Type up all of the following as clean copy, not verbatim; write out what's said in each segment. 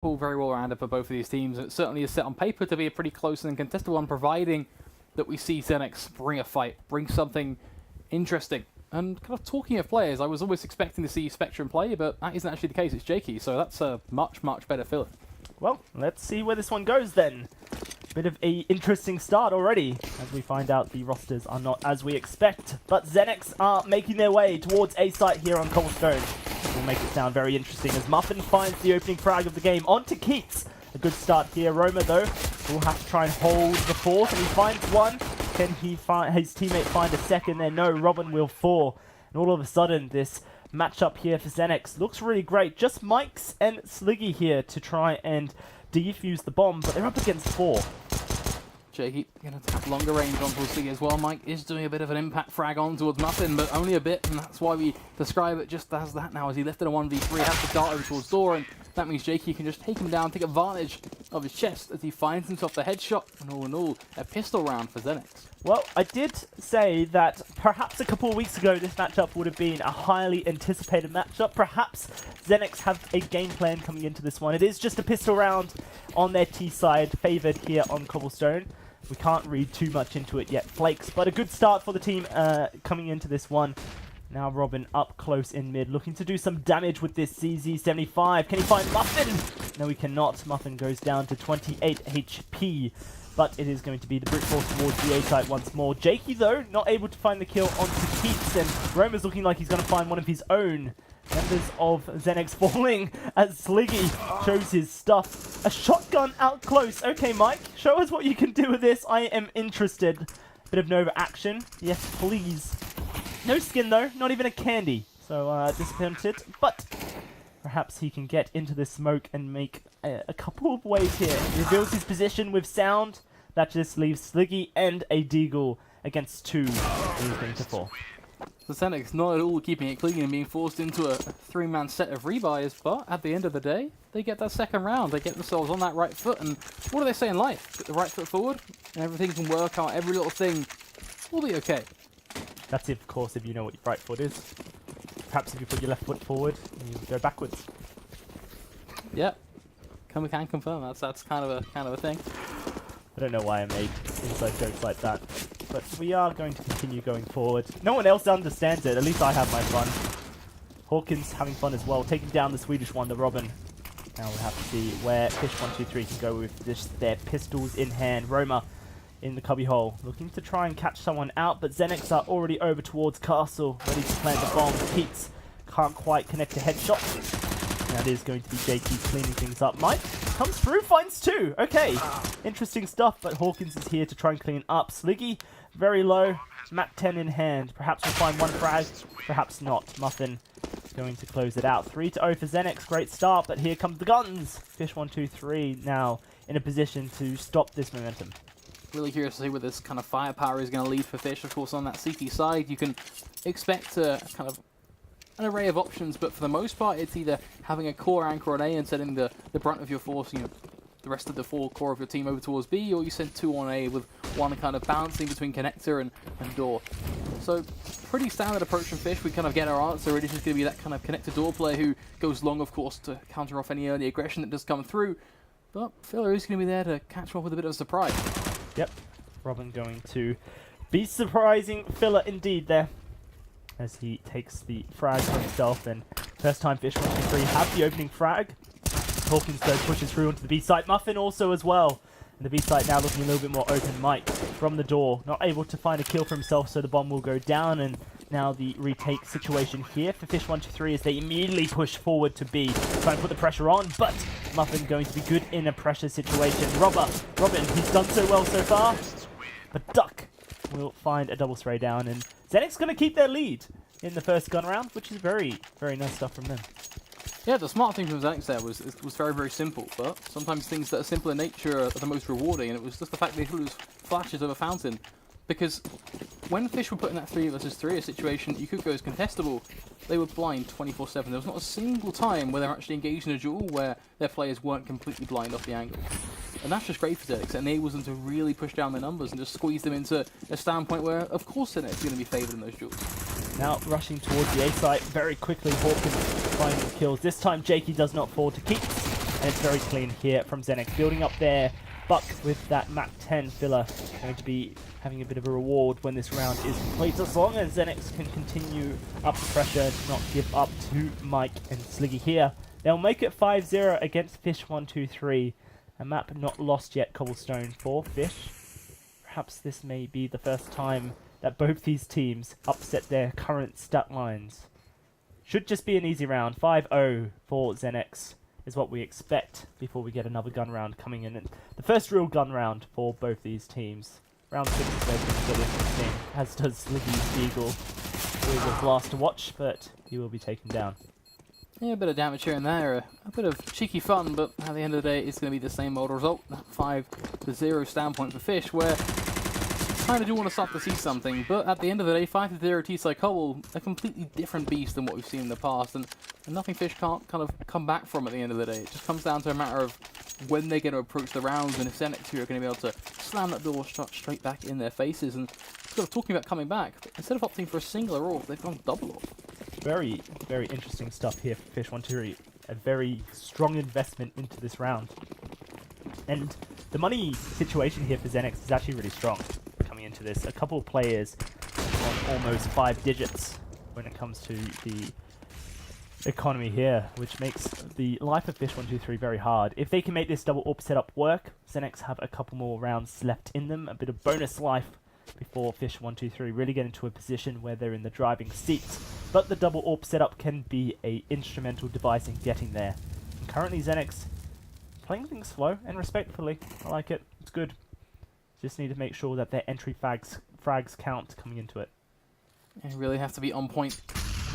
all very well rounded for both of these teams. It certainly is set on paper to be a pretty close and contested one, providing that we see Xenex bring a fight, bring something interesting. And kind of talking of players, I was always expecting to see Spectrum play, but that isn't actually the case. It's Jakey, so that's a much, much better filler. Well, let's see where this one goes then. Bit of a interesting start already, as we find out the rosters are not as we expect. But Xenex are making their way towards A site here on Cobblestone. Will make it sound very interesting as Muffin finds the opening frag of the game onto Keats. A good start here. Roma, though, will have to try and hold the fourth, and he finds one. Can he find his teammate find a second there? No, Robin will fall. And all of a sudden, this matchup here for Xenex looks really great. Just Mikes and Sliggy here to try and defuse the bomb, but they're up against 4. Jakey going to tap longer range onto Sliggy as well. Mike is doing a bit of an impact frag on towards Muffin, but only a bit, and that's why we describe it just as that now, as he lifted a 1v3, has to dart over towards door, and that means Jakey can just take him down, take advantage of his chest as he finds himself the headshot, and all in all, a pistol round for Xenex. Well, I did say that perhaps a couple of weeks ago this matchup would have been a highly anticipated matchup. Perhaps Xenex have a game plan coming into this one. It is just a pistol round on their T side, favoured here on Cobblestone. We can't read too much into it yet, Flakes, but a good start for the team coming into this one. Now Robin up close in mid, looking to do some damage with this CZ75. Can he find Muffin? No, he cannot. Muffin goes down to 28 HP. But it is going to be the brute force towards the A site once more. Jakey, though, not able to find the kill onto Keats, and Roma's looking like he's going to find one of his own. Members of Xenex falling as Sliggy shows his stuff. A shotgun out close. Okay, Mike, show us what you can do with this. I am interested. Bit of Nova action. Yes, please. No skin, though. Not even a candy. So, disappointed. But perhaps he can get into the smoke and make a couple of waves here. He reveals his position with sound. That just leaves Sliggy and a Deagle against 2. He's going to fall. The Xenex not at all keeping it clean and being forced into a 3-man set of rebuys, but at the end of the day, they get that second round. They get themselves on that right foot, and what do they say in life? Put the right foot forward, and everything can work out. Every little thing will be okay. That's, of course, if you know what your right foot is. Perhaps if you put your left foot forward, you go backwards. Yep. We can confirm that's kind of a thing. I don't know why I made inside jokes like that, but we are going to continue going forward. No one else understands it. At least I have my fun. Hawkins having fun as well, taking down the Swedish one, the Robin. Now we'll have to see where Fish123 can go with their pistols in hand. Roma in the cubby hole, looking to try and catch someone out, but Xenex are already over towards Castle, ready to plant the bomb. Keats can't quite connect a headshot. That is going to be Jakey cleaning things up. Mike comes through, finds 2. Okay, interesting stuff, but Hawkins is here to try and clean up. Sliggy, very low, map 10 in hand. Perhaps we'll find one frag, perhaps not. Muffin going to close it out. 3-0 for Xenex, great start, but here comes the guns. Fish123 now in a position to stop this momentum. Really curious to see where this kind of firepower is going to lead for Fish. Of course, on that CT side, you can expect a kind of an array of options, but for the most part, it's either having a core anchor on A and sending the brunt of your force, the rest of the 4 core of your team over towards B, or you send 2 on A with one kind of bouncing between connector and door. So, pretty standard approach from Fish. We kind of get our answer. It is just going to be that kind of connector door player who goes long, of course, to counter off any early aggression that does come through. But Filler is going to be there to catch him off with a bit of a surprise. Yep, Robin going to be surprising Filler indeed there, as he takes the frag for himself, and first time Fish123 have the opening frag. Hawkins though pushes through onto the B site. Muffin also as well. And the B site now looking a little bit more open. Mike from the door, not able to find a kill for himself, so the bomb will go down, and now the retake situation here for Fish123 as they immediately push forward to B, trying to put the pressure on, but Muffin going to be good in a pressure situation. Robin, he's done so well so far, but Duck will find a double spray down, and Xenex going to keep their lead in the first gun round, which is very, very nice stuff from them. Yeah, the smart thing from Xenex there was very, very simple, but sometimes things that are simple in nature are the most rewarding, and it was just the fact they threw flashes of a fountain. Because when Fish were put in that 3 versus 3, a situation that you could go as contestable, they were blind 24/7. There was not a single time where they were actually engaged in a duel where their players weren't completely blind off the angle. And that's just great for Xenex. It enables them to really push down their numbers and just squeeze them into a standpoint where, of course, Xenex is going to be favoured in those duels. Now rushing towards the A site very quickly. Hawkins finding the kills. This time Jakey does not fall to Keats. And it's very clean here from Xenex. Building up there, Buck with that Mach 10 filler. Going to be having a bit of a reward when this round is complete. As long as Xenex can continue up the pressure and not give up to Mike and Sliggy here, they'll make it 5-0 against Fish123. A map not lost yet, Cobblestone, for Fish. Perhaps this may be the first time that both these teams upset their current stat lines. Should just be an easy round. 5-0 for Xenex is what we expect before we get another gun round coming in. And the first real gun round for both these teams. Round 6 is going to be really interesting, as does Sliggy's Beagle. Always a blast to watch, but he will be taken down. Yeah, a bit of damage here and there, a bit of cheeky fun, but at the end of the day, it's going to be the same old result. That 5-0 standpoint for Fish, where I kind of do want to start to see something, but at the end of the day, 5-0 T-Side Cobble, a completely different beast than what we've seen in the past, and nothing Fish can't kind of come back from at the end of the day. It just comes down to a matter of when they're going to approach the rounds, and if Xenex here are going to be able to slam that door straight back in their faces. And sort of talking about coming back, instead of opting for a singular AWP, they've gone double AWP. Very, very interesting stuff here for Fish123. A very strong investment into this round. And the money situation here for Xenex is actually really strong coming into this. A couple of players on almost 5 digits when it comes to the economy here, which makes the life of Fish123 very hard. If they can make this double AWP setup work, Xenex have a couple more rounds left in them, a bit of bonus life before Fish123 really get into a position where they're in the driving seat. But the double AWP setup can be a instrumental device in getting there. And currently Xenex playing things slow and respectfully. I like it. It's good. Just need to make sure that their entry frags count coming into it. You really have to be on point.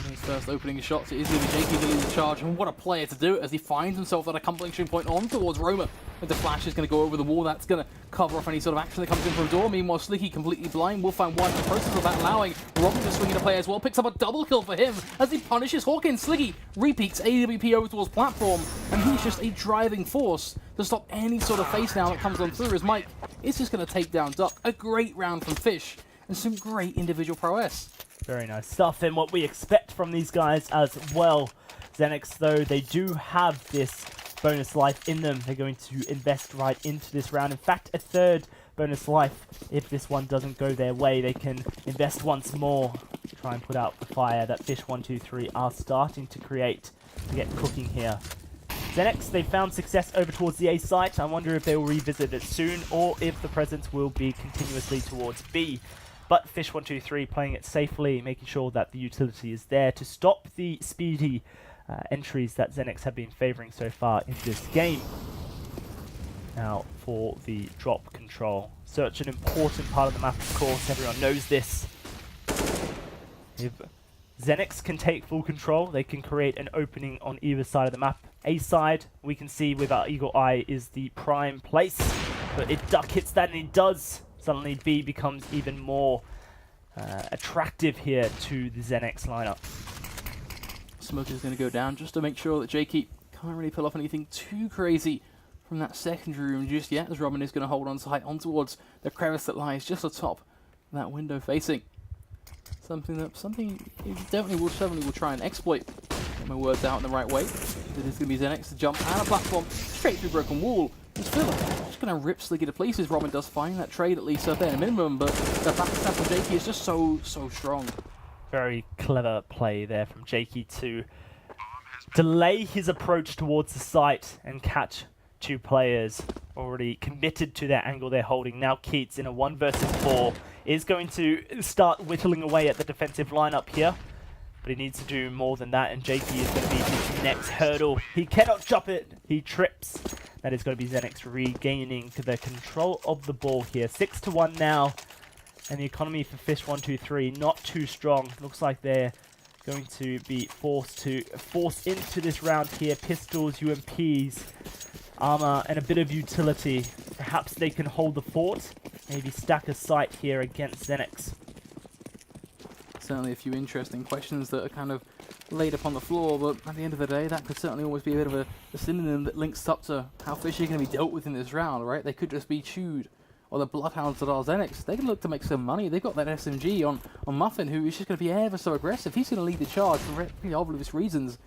His first opening shots, it is going to be Jakey to lead the charge, and what a player to do it as he finds himself at a accomplishing point on towards Roma. With the flash is going to go over the wall, that's going to cover off any sort of action that comes in from door. Meanwhile, Sliggy completely blind, will find one in the process of that, allowing Robin to swing in a play as well. Picks up a double kill for him as he punishes Hawkins. Sliggy repeats AWP over towards platform, and he's just a driving force to stop any sort of face down that comes on through as Mike is just going to take down Duck. A great round from Fish, and some great individual prowess. Very nice stuff, and what we expect from these guys as well. Xenex, though, they do have this bonus life in them. They're going to invest right into this round. In fact, a third bonus life. If this one doesn't go their way, they can invest once more to try and put out the fire that Fish123 are starting to create to get cooking here. Xenex, they found success over towards the A site. I wonder if they will revisit it soon, or if the presence will be continuously towards B. But Fish123 playing it safely, making sure that the utility is there to stop the speedy entries that Xenex have been favouring so far in this game. Now for the drop control. Such an important part of the map, of course, everyone knows this. If Xenex can take full control, they can create an opening on either side of the map. A side, we can see with our eagle eye, is the prime place. But if Duck hits that, and he does, suddenly B becomes even more attractive here to the Xenex lineup. Smoke is going to go down just to make sure that Jakey can't really pull off anything too crazy from that secondary room just yet, as Robin is going to hold on tight on towards the crevice that lies just atop that window facing. Something he certainly will try and exploit. Get my words out in the right way. It is going to be Xenex to jump out of platform straight through broken wall. It's Phil just going to rip Sliggy to pieces. Robin does find that trade at least at bare minimum, but the back stab from Jakey is just so strong. Very clever play there from Jakey to delay his approach towards the site and catch two players already committed to their angle they're holding. Now Keats in a 1 versus 4 is going to start whittling away at the defensive lineup here. But he needs to do more than that, and Jakey is going to be his next hurdle. He cannot jump it. He trips. That is going to be Xenex regaining the control of the ball here. 6-1 now. And the economy for Fish123 not too strong. Looks like they're going to be forced into this round here. Pistols, UMPs, armor, and a bit of utility. Perhaps they can hold the fort. Maybe stack a site here against Xenex. Certainly a few interesting questions that are kind of laid upon the floor, but at the end of the day, that could certainly always be a bit of a synonym that links up to how Fish are going to be dealt with in this round, right? They could just be chewed. Or the Bloodhounds that are Xenex, they can look to make some money. They've got that SMG on Muffin, who is just going to be ever so aggressive. He's going to lead the charge for pretty obvious reasons.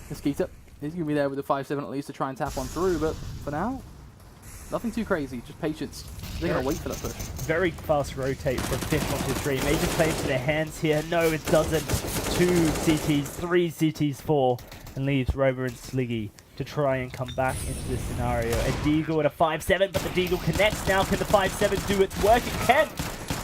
Mosquito He's going to be there with the 5-7 at least to try and tap on through, but for now, nothing too crazy, just patience. They're going to wait for that push. Very fast rotate from Fish123. Major plays to their hands here. No, it doesn't. 2 CTs, 3 CTs, 4, and leaves Rover and Sliggy to try and come back into this scenario. A Deagle and a 5-7, but the Deagle connects now. Can the 5-7 do its work? It can.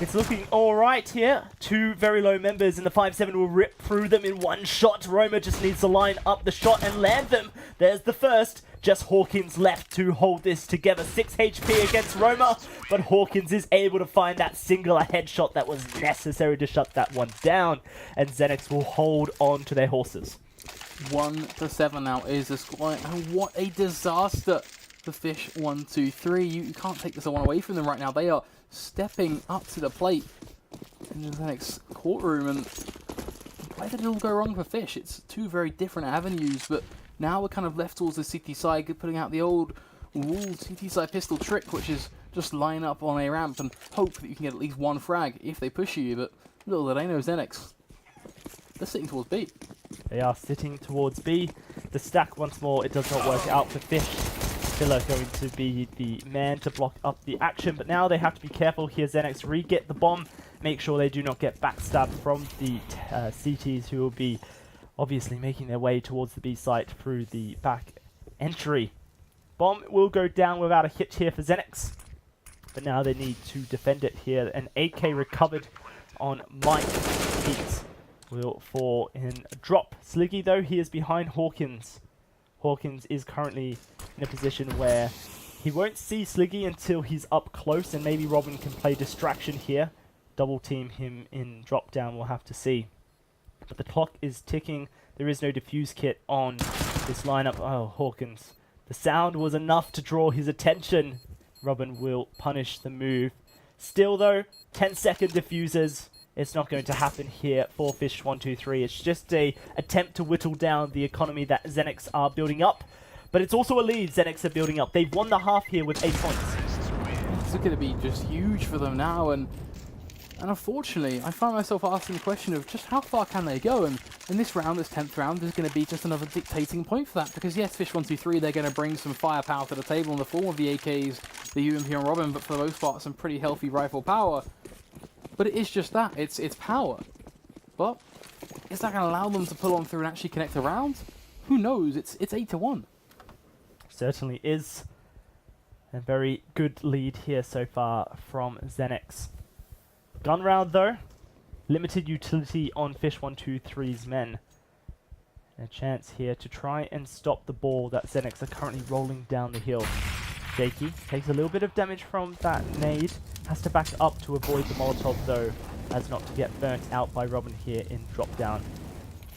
It's looking alright here. 2 very low members, and the 5-7 will rip through them in one shot. Roma just needs to line up the shot and land them. There's the first. Just Hawkins left to hold this together. 6 HP against Roma, but Hawkins is able to find that singular headshot that was necessary to shut that one down, and Xenex will hold on to their horses. 1-7 now is the score, and what a disaster for Fish123. You can't take this one away from them right now. They are stepping up to the plate in the Xenex courtroom, and why did it all go wrong for Fish? It's 2 very different avenues, but now we're kind of left towards the CT side, putting out the old wall CT side pistol trick, which is just line up on a ramp and hope that you can get at least 1 frag if they push you, but little did they know Xenex, they're sitting towards B. They are sitting towards B. The stack once more, it does not work out for Fish. Filler going to be the man to block up the action, but now they have to be careful here. Xenex re-get the bomb, make sure they do not get backstabbed from the CTs, who will be obviously making their way towards the B site through the back entry. Bomb will go down without a hit here for Xenex, but now they need to defend it here. An AK recovered on Mike. Heat will fall in a drop. Sliggy, though, he is behind Hawkins. Hawkins is currently in a position where he won't see Sliggy until he's up close, and maybe Robin can play distraction here. Double team him in drop down, we'll have to see. But the clock is ticking. There is no defuse kit on this lineup. Oh, Hawkins. The sound was enough to draw his attention. Robin will punish the move. Still, though, 10-second diffusers. It's not going to happen here for Fish123. It's just a attempt to whittle down the economy that Xenex are building up. But it's also a lead Xenex are building up. They've won the half here with 8 points. It's going to be just huge for them now, and unfortunately, I find myself asking the question of just how far can they go, and in this round, this 10th round, is going to be just another dictating point for that, because yes, Fish123, they're going to bring some firepower to the table in the form of the AKs, the UMP on Robin, but for the most part, some pretty healthy rifle power. But it is just that, it's power. But is that going to allow them to pull on through and actually connect a round? Who knows? It's 8-1. Certainly is. A very good lead here so far from Xenex. Gun round, though. Limited utility on Fish123's men. And a chance here to try and stop the ball that Xenex are currently rolling down the hill. Jakey takes a little bit of damage from that nade. Has to back up to avoid the Molotov, though, as not to get burnt out by Robin here in drop down.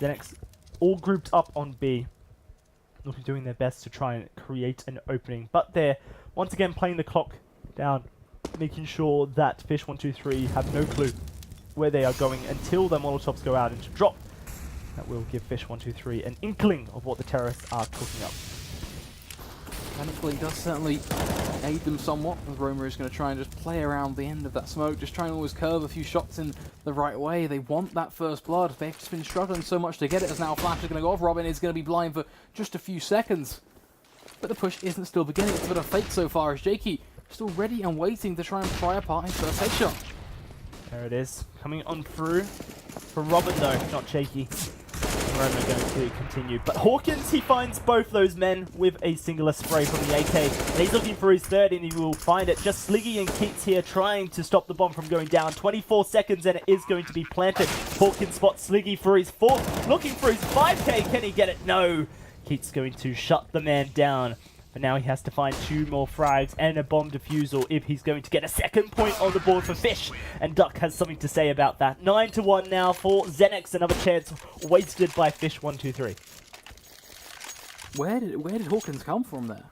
Xenex all grouped up on B. Looking doing their best to try and create an opening. But they're once again playing the clock down, making sure that Fish123 have no clue where they are going until their Molotovs go out into drop. That will give Fish123 an inkling of what the terrorists are cooking up. Thankfully, it does certainly aid them somewhat, as Roma is going to try and just play around the end of that smoke, just try and always curve a few shots in the right way. They want that first blood. They've just been struggling so much to get it, as now Flash is going to go off. Robin is going to be blind for just a few seconds. But the push isn't still beginning. It's a bit of fake so far, as Jakey still ready and waiting to try and pry apart his first headshot. There it is, coming on through for Robin, though, not Jakey. Roma going to continue. But Hawkins, he finds both those men with a singular spray from the AK. And he's looking for his third, and he will find it. Just Sliggy and Keats here trying to stop the bomb from going down. 24 seconds, and it is going to be planted. Hawkins spots Sliggy for his fourth. Looking for his 5K. Can he get it? No. Keats going to shut the man down. But now he has to find 2 more frags and a bomb defusal if he's going to get a second point on the board for Fish. And Duck has something to say about that. 9-1 now for Xenex. Another chance wasted by Fish123. Where did Hawkins come from there?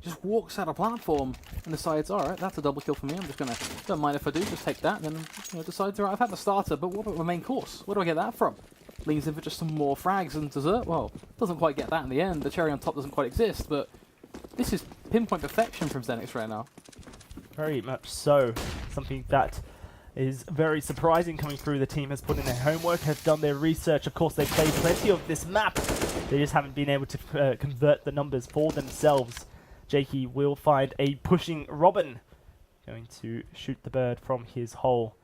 Just walks out of platform and decides, alright, that's a double kill for me. I'm just going to, don't mind if I do, just take that. And then decides, alright, I've had the starter, but what about my main course? Where do I get that from? Leans in for just some more frags and dessert. Well, doesn't quite get that in the end. The cherry on top doesn't quite exist, but this is pinpoint perfection from Xenex right now. Very much so. Something that is very surprising coming through. The team has put in their homework, has done their research. Of course, they've played plenty of this map. They just haven't been able to convert the numbers for themselves. Jakey will find a pushing Robin. Going to shoot the bird from his hole.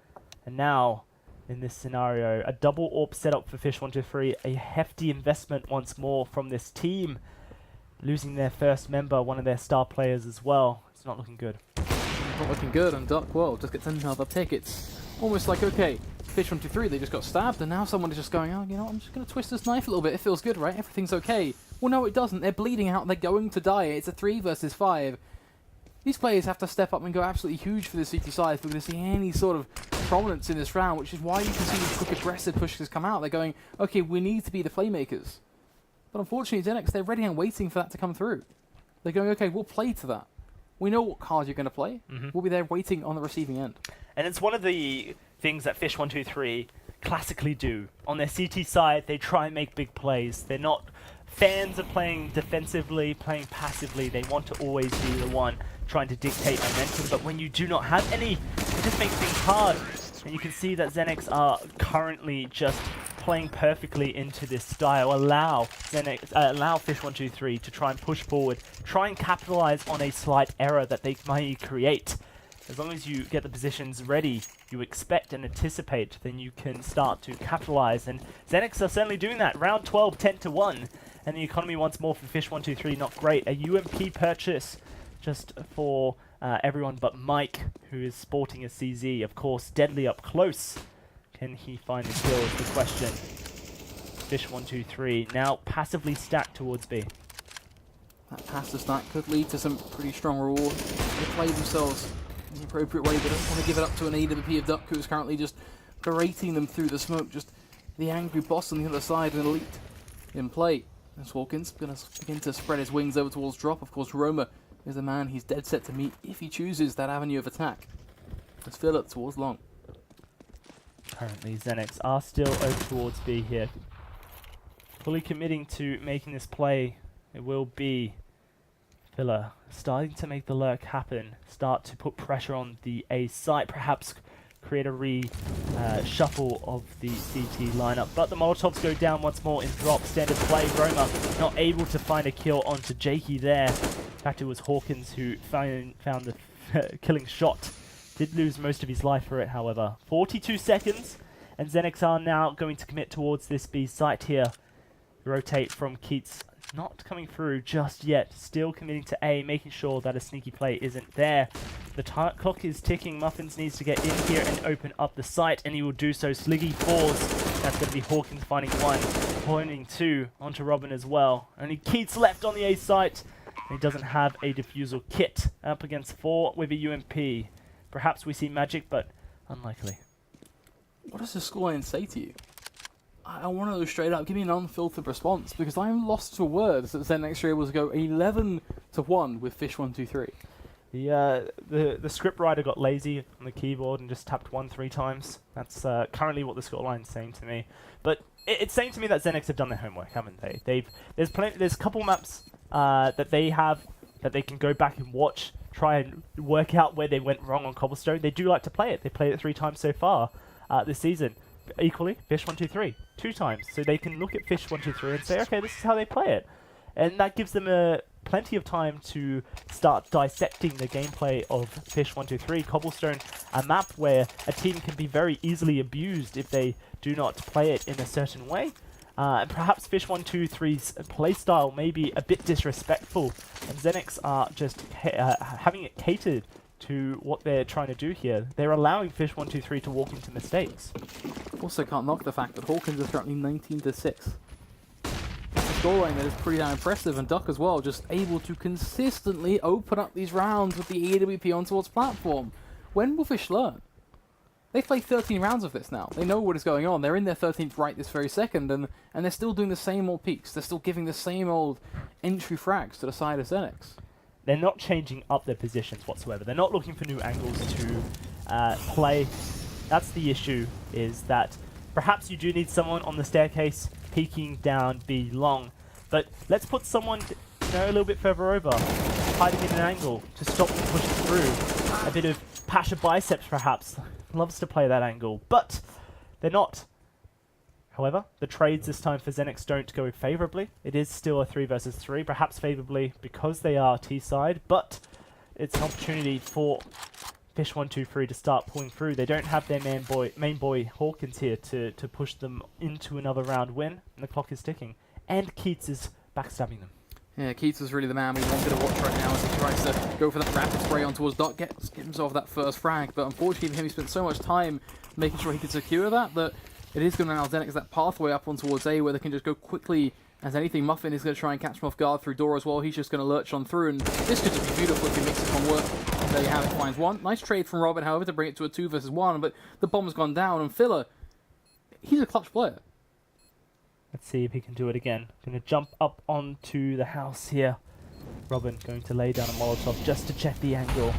And now, in this scenario, a double AWP setup for Fish123. A hefty investment once more from this team. Losing their first member, one of their star players as well. It's not looking good. Not looking good, and Duck, well, just gets another pick. It's almost like, okay, Fish123, they just got stabbed, and now someone is just going, oh, you know, I'm just going to twist this knife a little bit. It feels good, right? Everything's okay. Well, no, it doesn't. They're bleeding out. They're going to die. It's a 3 versus 5. These players have to step up and go absolutely huge for the CT side if we're going to see any sort of prominence in this round, which is why you can see these quick aggressive pushes come out. They're going, okay, we need to be the playmakers. But unfortunately, Xenex, they're ready and waiting for that to come through. They're going, okay, we'll play to that. We know what card you're going to play. We'll be there waiting on the receiving end. And it's one of the things that Fish123 classically do. On their CT side, they try and make big plays. They're not fans of playing defensively, playing passively. They want to always be the one trying to dictate momentum. But when you do not have any, it just makes things hard. And you can see that Xenex are currently just playing perfectly into this style. Allow Fish123 to try and push forward, try and capitalize on a slight error that they may create. As long as you get the positions ready, you expect and anticipate, then you can start to capitalize. And Xenex are certainly doing that. Round 12, 10-1. And the economy once more for Fish123, not great. A UMP purchase just for everyone but Mike, who is sporting a CZ. Of course, deadly up close. Can he find the kill is the question. Fish123 now passively stacked towards B. That passive stack could lead to some pretty strong reward. They play themselves in the appropriate way. They don't want to give it up to an AWP of Duck, who is currently just berating them through the smoke. Just the angry boss on the other side, and Elite in play. As Hawkins going to begin to spread his wings over towards drop. Of course, Roma is the man he's dead set to meet if he chooses that avenue of attack. Let's fill it towards long. Currently, Xenex are still over towards B here. Fully committing to making this play. It will be Filler starting to make the lurk happen. Start to put pressure on the A site. Perhaps create a shuffle of the CT lineup. But the Molotovs go down once more in drop. Standard play. Roma not able to find a kill onto Jakey there. In fact, it was Hawkins who found the killing shot. Did lose most of his life for it, however. 42 seconds, and Xenex are now going to commit towards this B site here. Rotate from Keats, not coming through just yet. Still committing to A, making sure that a sneaky play isn't there. The clock is ticking. Muffins needs to get in here and open up the site, and he will do so. Sliggy falls. That's going to be Hawkins finding one, pointing two onto Robin as well. Only Keats left on the A site. And he doesn't have a defusal kit. Up against 4 with a UMP. Perhaps we see magic, but unlikely. What does the scoreline say to you? I want to know straight up. Give me an unfiltered response, because I'm lost for words that Xenex are able to go 11-1 with Fish123. The script writer got lazy on the keyboard and just tapped 1 3 times. That's currently what the scoreline is saying to me. But it's saying to me that Xenex have done their homework, haven't they? There's a couple maps that they have that they can go back and watch, try and work out where they went wrong on Cobblestone. They do like to play it. They played it 3 times so far this season. Equally, Fish123 2 times. So they can look at Fish123 and say, okay, this is how they play it. And that gives them plenty of time to start dissecting the gameplay of Fish123. Cobblestone, a map where a team can be very easily abused if they do not play it in a certain way. And perhaps Fish123's playstyle may be a bit disrespectful, and Xenex are just having it catered to what they're trying to do here. They're allowing Fish123 to walk into mistakes. Also can't knock the fact that Hawkins is currently 19-6. That's a scoreline that is pretty damn impressive, and Duck as well, just able to consistently open up these rounds with the AWP on towards platform. When will Fish learn? They've played 13 rounds of this now. They know what is going on. They're in their 13th right this very second, and they're still doing the same old peaks. They're still giving the same old entry frags to the side of Xenex. They're not changing up their positions whatsoever. They're not looking for new angles to play. That's the issue, is that perhaps you do need someone on the staircase peeking down B long. But let's put someone a little bit further over, hiding in an angle to stop them pushing through. A bit of Pasha biceps, perhaps. Loves to play that angle, but they're not. However, the trades this time for Xenex don't go favourably. It is still a 3 versus 3, perhaps favourably because they are T-side, but it's an opportunity for Fish123 to start pulling through. They don't have their main boy Hawkins here to push them into another round win, and the clock is ticking. And Keats is backstabbing them. Yeah, Keats was really the man we wanted to watch right now as he tries to go for that rapid spray on towards Doc, get himself that first frag, but unfortunately for him, he spent so much time making sure he could secure that it is going to allow Xenex that pathway up on towards A where they can just go quickly as anything. Muffin is going to try and catch him off guard through door as well. He's just going to lurch on through, and this could just be beautiful if he makes this one work. And there you have it, finds one. Nice trade from Robin, however, to bring it to a 2 versus 1, but the bomb's gone down, and Filler, he's a clutch player. Let's see if he can do it again. Going to jump up onto the house here. Robin going to lay down a Molotov just to check the angle.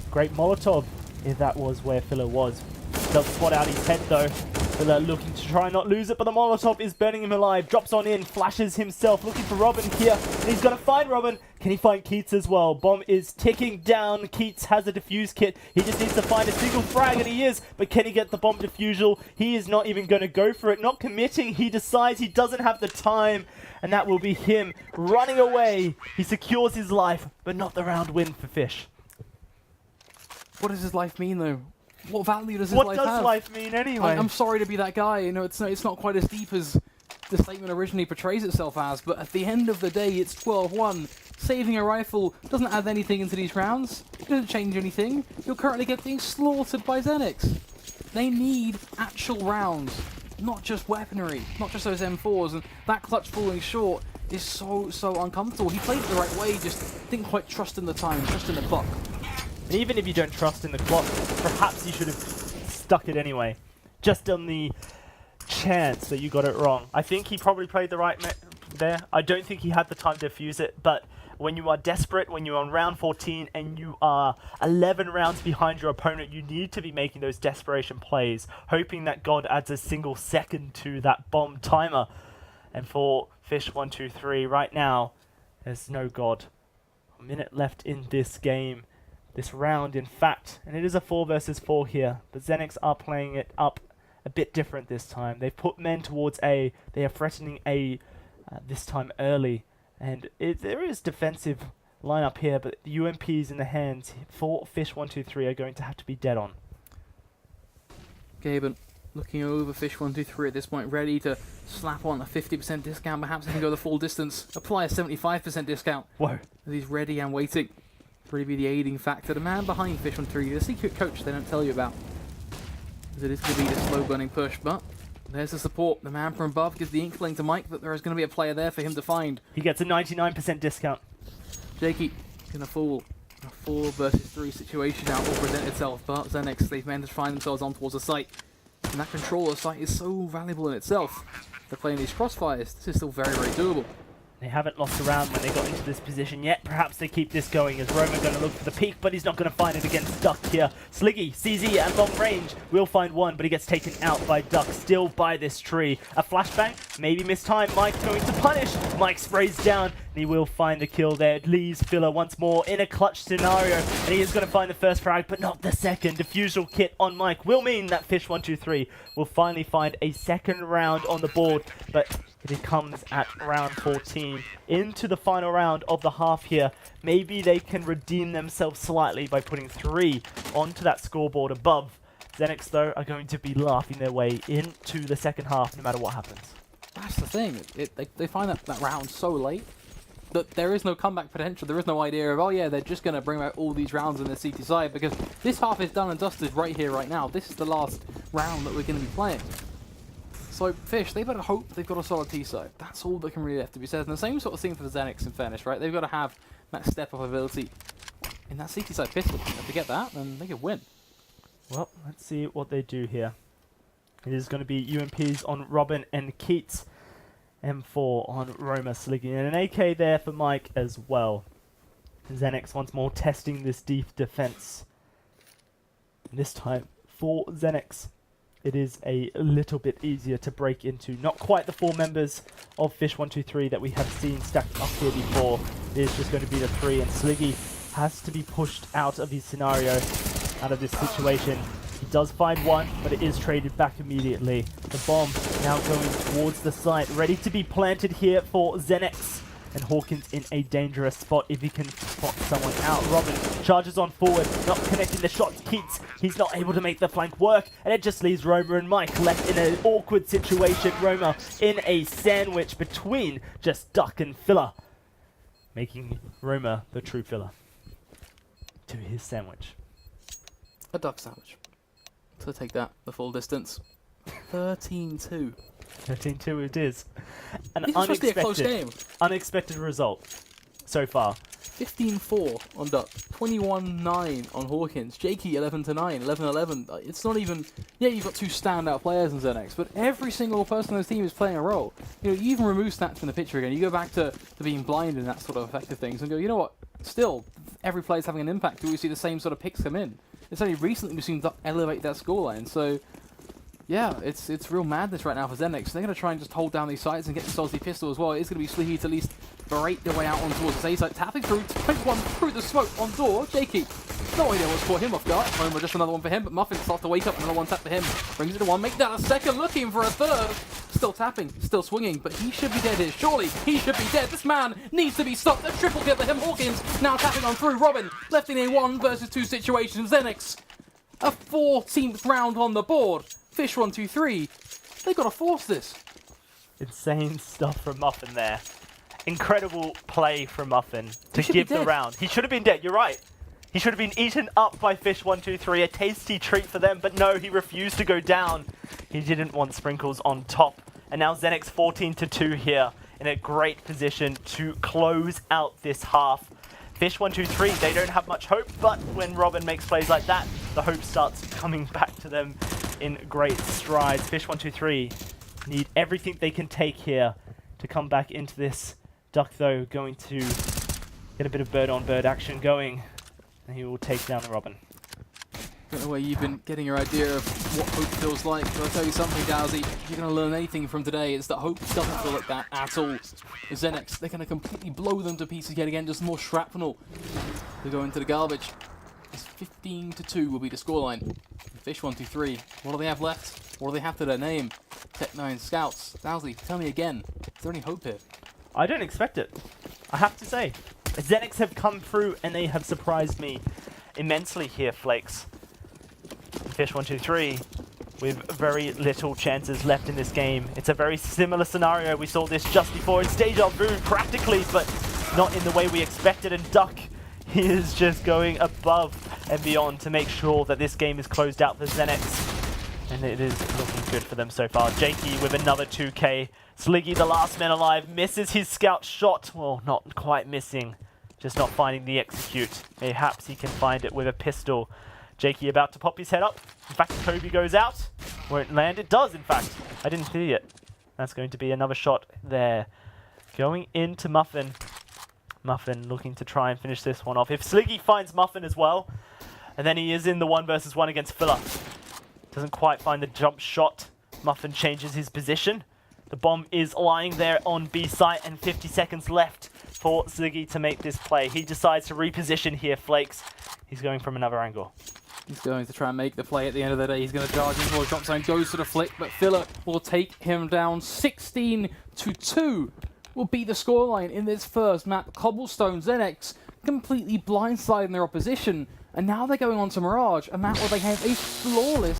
Great Molotov, if that was where Filler was. Does spot out his head though. Filler looking to try and not lose it, but the Molotov is burning him alive. Drops on in, flashes himself, looking for Robin here. And he's going to find Robin. Can he find Keats as well? Bomb is ticking down. Keats has a defuse kit. He just needs to find a single frag, and he is. But can he get the bomb defusal? He is not even going to go for it. Not committing. He decides he doesn't have the time. And that will be him running away. He secures his life, but not the round win for Fish. What does his life mean though? What value does his life have? What does life mean anyway? I'm sorry to be that guy. You know, it's not quite as deep as the statement originally portrays itself as, but at the end of the day, it's 12-1. Saving a rifle doesn't add anything into these rounds. It doesn't change anything. You're currently getting slaughtered by Xenex. They need actual rounds, not just weaponry, not just those M4s, and that clutch falling short is so uncomfortable. He played it the right way, just didn't quite trust in the time, trust in the clock. And even if you don't trust in the clock, perhaps you should have stuck it anyway. Just on the chance that you got it wrong. I think he probably played the right there. I don't think he had the time to defuse it, but when you are desperate, when you're on round 14 and you are 11 rounds behind your opponent, you need to be making those desperation plays, hoping that God adds a single second to that bomb timer. And for Fish123 right now, there's no God. A minute left in this game. This round, in fact, and it is a 4 versus 4 here, but Xenex are playing it up a bit different this time. They've put men towards A, they are threatening A this time early, and there is defensive lineup here, but the UMPs in the hands for Fish123 are going to have to be dead on. Gaben looking over Fish123 at this point, ready to slap on a 50% discount, perhaps he can go the full distance, apply a 75% discount. Whoa. As he's ready and waiting. Really be the aiding factor, the man behind Fish123, the secret coach they don't tell you about. As it is going to be the slow burning push, but there's the support. The man from above gives the inkling to Mike that there is going to be a player there for him to find. He gets a 99% discount. Jakey going to fall. A 4 versus 3 situation now will present itself, but Xenex, they've managed to find themselves on towards the site. And that control of site is so valuable in itself. They're playing these crossfires. This is still very, very doable. They haven't lost a round when they got into this position yet. Perhaps they keep this going as Roman going to look for the peak, but he's not going to find it against Duck here. Sliggy, CZ at long range will find one, but he gets taken out by Duck, still by this tree. A flashbang, maybe missed time. Mike going to punish. Mike sprays down, and he will find the kill there. It leaves Filler once more in a clutch scenario, and he is going to find the first frag, but not the second. Defusal kit on Mike will mean that Fish123 will finally find a second round on the board, but it comes at round 14 into the final round of the half here. Maybe they can redeem themselves slightly by putting 3 onto that scoreboard above. Xenex, though, are going to be laughing their way into the second half no matter what happens. That's the thing. They find that round so late that there is no comeback potential. There is no idea of, oh yeah, they're just going to bring out all these rounds in the CT side, because this half is done and dusted right here, right now. This is the last round that we're going to be playing. So Fish, they better hope they've got a solid T-side. That's all that can really have to be said. And the same sort of thing for the Xenex, in fairness, right? They've got to have that step-up ability in that CT side pistol. If they get that, then they could win. Well, let's see what they do here. It is going to be UMPs on Robin and Keats. M4 on Roma, Sliggy, and an AK there for Mike as well. Xenex once more testing this deep defense. And this time for Xenex, it is a little bit easier to break into. Not quite the 4 members of Fish123 that we have seen stacked up here before. It is just going to be the 3, and Sliggy has to be pushed out of his scenario, out of this situation. He does find one, but it is traded back immediately. The bomb now going towards the site, ready to be planted here for Xenex. And Hawkins in a dangerous spot if he can spot someone out. Robin charges on forward, not connecting the shot. He's not able to make the flank work, and it just leaves Roma and Mike left in an awkward situation. Roma in a sandwich between just Duck and Filler, making Roma the true filler to his sandwich. A duck sandwich. To take that the full distance. 13-2. 13-2 it is. An This was supposed to be a close game. unexpected result so far. 15-4 on Duck, 21-9 on Hawkins, Jakey 11-9, 11-11. It's not even... Yeah, you've got two standout players in Xenex, but every single person on this team is playing a role. You know, you even remove stats from the picture again. You go back to being blind and that sort of effective things and go, you know what? Still, every player's having an impact. Do we see the same sort of picks come in? It's only recently we've seen Duck elevate that scoreline, so... Yeah, it's real madness right now for Xenex. They're going to try and just hold down these sites and get the Salty Pistol as well. It's going to be Sleepy to at least berate their way out on towards the A site. Tapping through, take one through the smoke on door. Jakey, no idea what's caught him off guard. Roma just another one for him, but Muffin starts to wake up. Another one tap for him. Brings it to one, make that a second, looking for a third. Still tapping, still swinging, but he should be dead here. Surely, he should be dead. This man needs to be stopped. A triple kill for him. Hawkins now tapping on through. Robin left in a 1 versus 2 situation. Xenex, a 14th round on the board. Fish123, they've got to force this. Insane stuff from Muffin there. Incredible play from Muffin to give the round. He should have been dead, you're right. He should have been eaten up by Fish123, a tasty treat for them, but no, he refused to go down. He didn't want sprinkles on top. And now Xenex 14-2 here in a great position to close out this half. Fish123, they don't have much hope, but when Robin makes plays like that, the hope starts coming back to them in great strides. Fish123 need everything they can take here to come back into this. Duck, though, going to get a bit of bird-on-bird action going, and he will take down the Robin. I don't know where you've been getting your idea of what hope feels like, but I'll tell you something, Dowsy. If you're going to learn anything from today, it's that hope doesn't feel like that at all. Xenex, they're going to completely blow them to pieces yet again, just more shrapnel to go into the garbage. It's 15-2 will be the scoreline. Fish123, what do they have left? What do they have to their name? Tech9 Scouts. Dowsy, tell me again, is there any hope here? I don't expect it, I have to say. Xenex have come through and they have surprised me immensely here, Flakes. Fish123 with very little chances left in this game. It's a very similar scenario. We saw this just before. It's deja vu practically, but not in the way we expected. And Duck, he is just going above and beyond to make sure that this game is closed out for Xenex. And it is looking good for them so far. Jakey with another 2k. Sliggy, the last man alive, misses his scout shot. Well, not quite missing, just not finding the execute. Perhaps he can find it with a pistol. Jakey about to pop his head up. In fact, Kobe goes out. Won't land. It does, in fact. I didn't see it. That's going to be another shot there. Going into Muffin. Muffin looking to try and finish this one off. If Sliggy finds Muffin as well, and then he is in the 1 versus 1 against Filler. Doesn't quite find the jump shot. Muffin changes his position. The bomb is lying there on B site, and 50 seconds left for Sliggy to make this play. He decides to reposition here, Flakes. He's going from another angle. He's going to try and make the play at the end of the day. He's going to charge into the drop zone, goes to the flick, but Filler will take him down. 16-2 will be the scoreline in this first map. Cobblestone, Xenex completely blindsiding their opposition, and now they're going on to Mirage, a map where they have a flawless